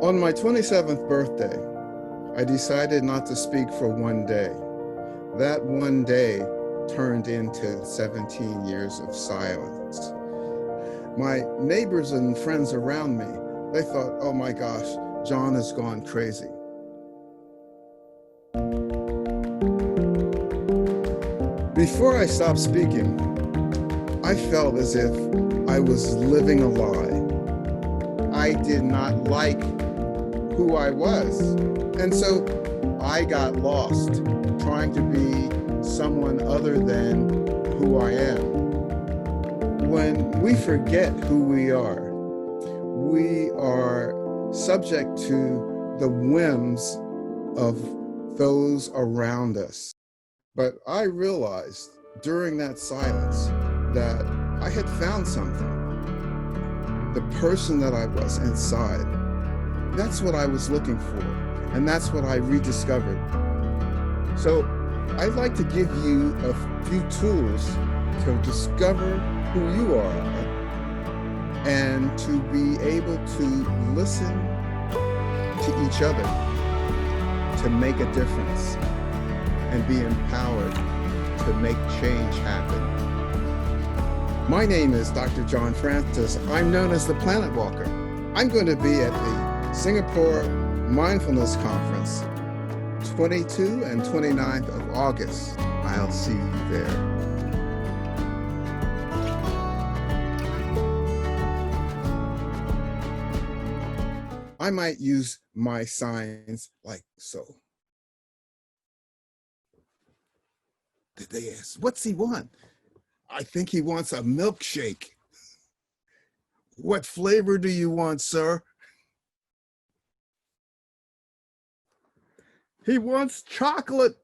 On my 27th birthday, I decided not to speak for one day. That one day turned into 17 years of silence. My neighbors and friends around me, they thought, oh my gosh, John has gone crazy. Before I stopped speaking, I felt as if I was living a lie. I did not like who I was. And so I got lost trying to be someone other than who I am. When we forget who we are subject to the whims of those around us. But I realized during that silence that I had found something. The person that I was inside. That's what I was looking for, and that's what I rediscovered. So I'd like to give you a few tools to discover who you are and to be able to listen to each other, to make a difference and be empowered to make change happen. My name is Dr. John Francis. I'm known as the Planetwalker. I'm going to be at the Singapore Mindfulness Conference, 22 and 29th of August. I'll see you there. I might use my signs like so. Did they ask, what's he want? I think he wants a milkshake. What flavor do you want, sir? He wants chocolate.